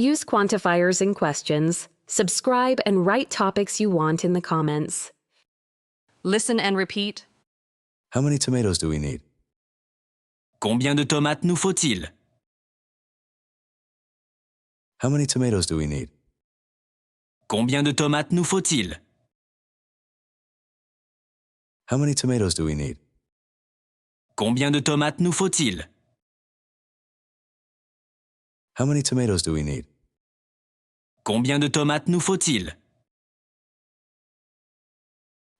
Use quantifiers in questions. Subscribe and write topics you want in the comments. Listen and repeat. How many tomatoes do we need? Combien de tomates nous faut-il? How many tomatoes do we need? Combien de tomates nous faut-il? How many tomatoes do we need? Combien de tomates nous faut-il? How many tomatoes do we need? Combien de tomates nous faut-il?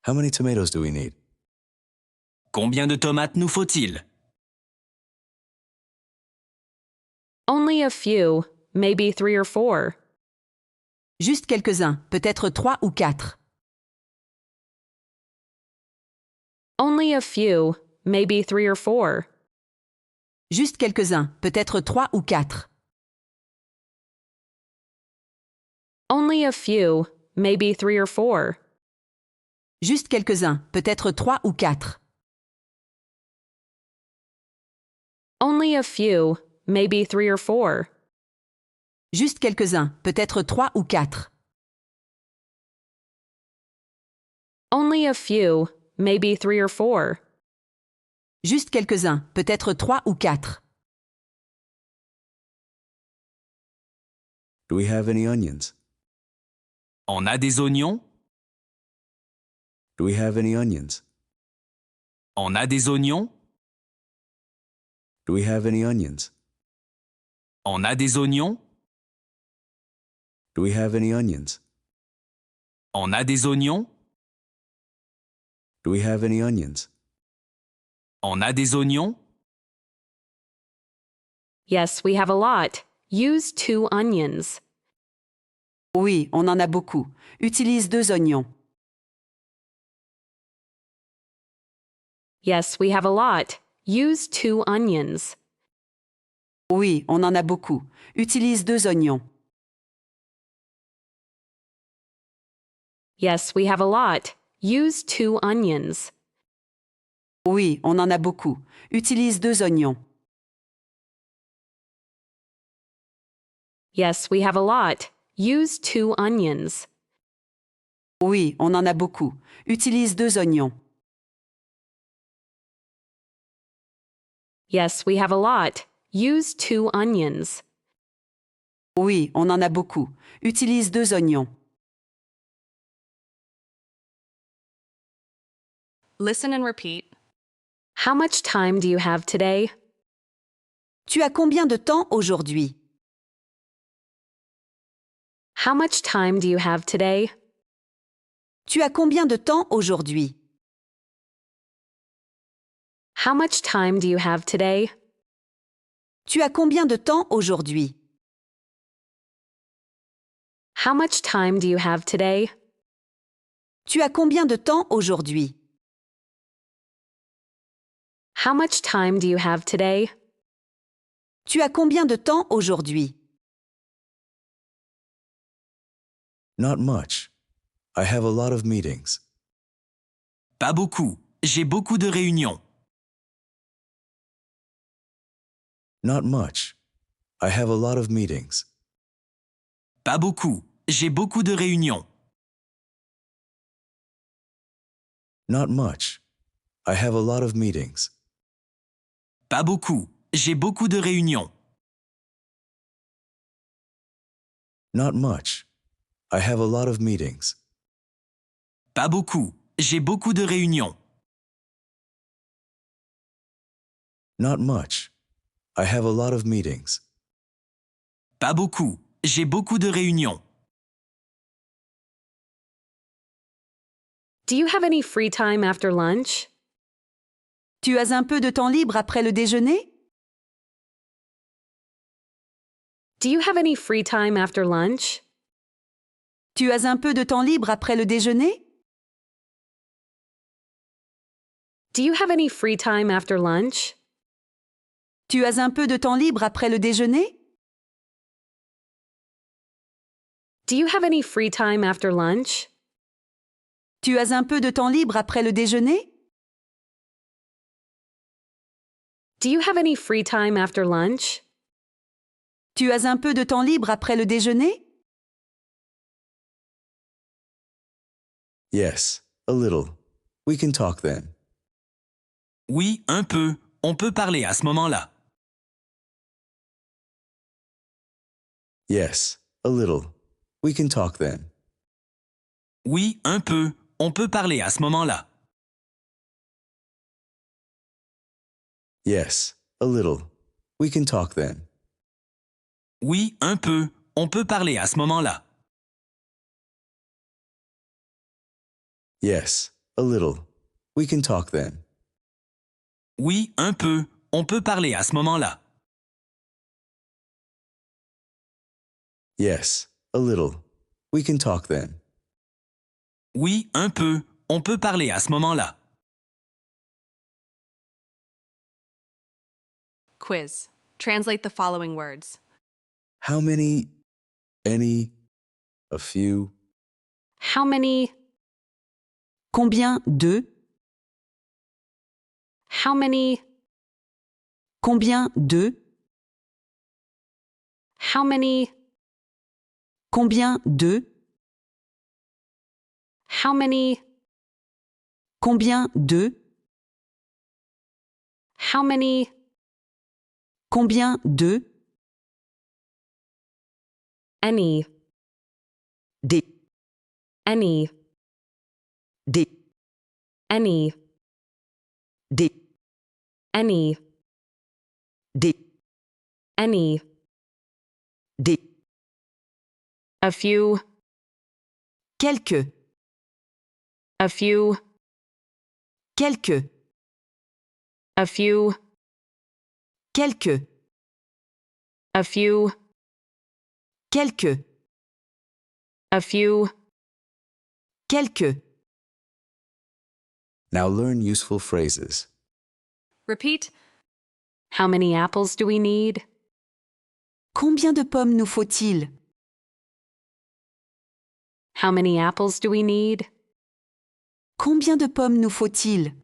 How many tomatoes do we need? Combien de tomates nous faut-il? Only a few, maybe 3 or 4. Juste quelques-uns, peut-être 3 ou 4. Only a few, maybe 3 or 4. Juste quelques-uns, peut-être 3 ou 4. Only a few, maybe 3 or 4. Juste quelques-uns, peut-être 3 ou 4. Only a few, maybe 3 or 4. Juste quelques-uns, peut-être 3 ou 4. Only a few, maybe 3 or 4. Juste quelques-uns, peut-être 3 ou 4. Do we have any onions? On a des oignons? Do we have any onions? On a des oignons? Do we have any onions? On a des oignons? Do we have any onions? On a des oignons? Do we have any onions? On a des oignons? Yes, we have a lot. Use 2 onions. Oui, on en a beaucoup. Utilise 2 oignons. Yes, we have a lot. Use 2 onions. Oui, on en a beaucoup. Utilise 2 oignons. Yes, we have a lot. Use 2 onions. Oui, on en a beaucoup. Utilise 2 oignons. Yes, we have a lot. Use 2 onions. Oui, on en a beaucoup. Utilise 2 oignons. Yes, we have a lot. Use 2 onions. Oui, on en a beaucoup. Utilise 2 oignons. Listen and repeat. How much time do you have today? Tu as combien de temps aujourd'hui? How much time do you have today? Tu as combien de temps aujourd'hui? How much time do you have today? Tu as combien de temps aujourd'hui? How much time do you have today? Tu as combien de temps aujourd'hui? How much time do you have today? Tu as combien de temps aujourd'hui? Not much. I have a lot of meetings. Pas beaucoup. J'ai beaucoup de réunions. Not much. I have a lot of meetings. Pas beaucoup. J'ai beaucoup de réunions. Not much. I have a lot of meetings. Pas beaucoup. J'ai beaucoup de réunions. Not much. I have a lot of meetings. Pas beaucoup. J'ai beaucoup de réunions. Not much. I have a lot of meetings. Pas beaucoup. J'ai beaucoup de réunions. Do you have any free time after lunch? Tu as un peu de temps libre après le déjeuner? Do you have any free time after lunch? Tu as un peu de temps libre après le déjeuner? Do you have any free time after lunch? Tu as un peu de temps libre après le déjeuner? Do you have any free time after lunch? Tu as un peu de temps libre après le déjeuner? Do you have any free time after lunch? Tu as un peu de temps libre après le déjeuner? Yes, a little. We can talk then. Oui, un peu. On peut parler à ce moment-là. Yes, a little. We can talk then. Oui, un peu. On peut parler à ce moment-là. Yes, a little. We can talk then. Oui, un peu. On peut parler à ce moment-là. Yes, a little. We can talk then. Oui, un peu. On peut parler à ce moment-là. Yes, a little. We can talk then. Oui, un peu. On peut parler à ce moment-là. Quiz. Translate the following words. How many, any, a few, How many, Combien de? how many, Combien de? how many, Combien de? how many, Combien de? how many, Combien de? any, Des. any, Des. any, Des. any, Des. any, Des. a few, Quelques. a few, Quelques. a few, Quelques. a few, Quelques. a few, Quelques. Now learn useful phrases. repeat. How many apples do we need? Combien de pommes nous faut-il? How many apples do we need? Combien de pommes nous faut-il?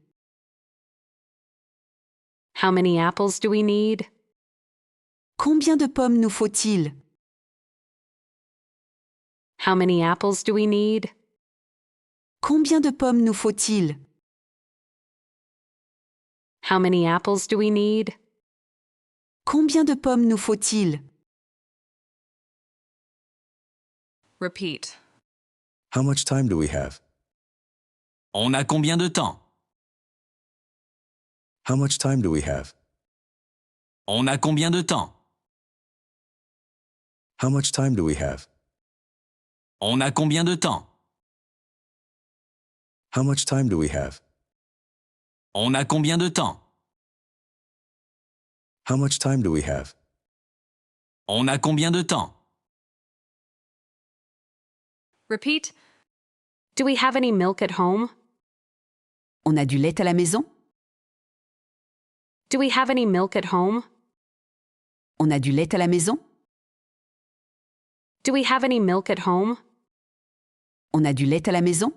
How many apples do we need? Combien de pommes nous faut-il? How many apples do we need? Combien de pommes nous faut-il? How many apples do we need? Combien de pommes nous faut-il? Repeat. How much time do we have? On a combien de temps? How much time do we have? On a combien de temps? How much time do we have? On a combien de temps? How much time do we have? On a combien de temps? How much time do we have? On a combien de temps? Repeat. Do we have any milk at home? On a du lait à la maison? Do we have any milk at home? On a du lait à la maison? Do we have any milk at home? On a du lait à la maison?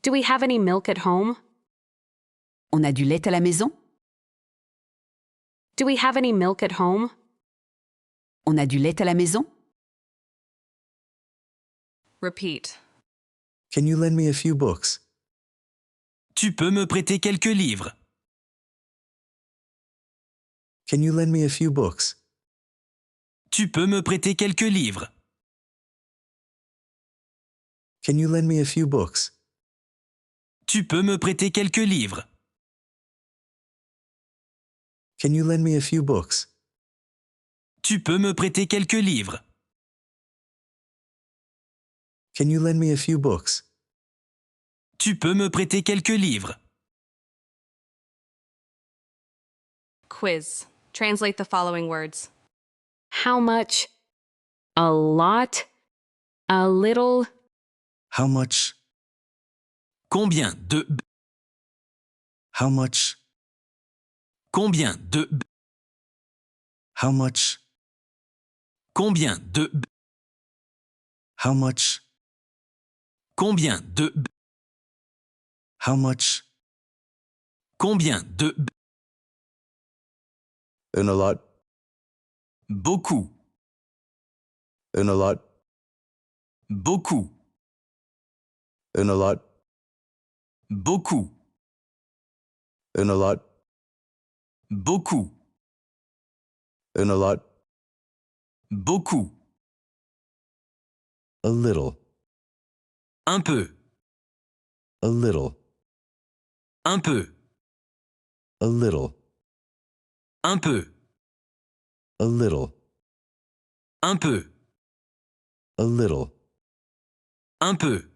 Do we have any milk at home? On a du lait à la maison? Do we have any milk at home? On a du lait à la maison? Repeat. Can you lend me a few books? Tu peux me prêter quelques livres? Can you lend me a few books? Tu peux me prêter quelques livres? Can you lend me a few books? Tu peux me prêter quelques livres? Can you lend me a few books? Tu peux me prêter quelques livres? Can you lend me a few books? Tu peux me prêter quelques livres? Quiz. Translate the following words. How much? A lot? A little? How much? Combien de... How much? Combien de... How much? Combien de... How much? Combien de... How much? Combien de... And a lot. Beaucoup. Une a lot. Beaucoup. Une a lot. Beaucoup. Une a lot. Beaucoup. Une a lot. Beaucoup. A little. Un peu. A little. Un peu. A little. Un peu. A little. Un peu. A little. Un peu.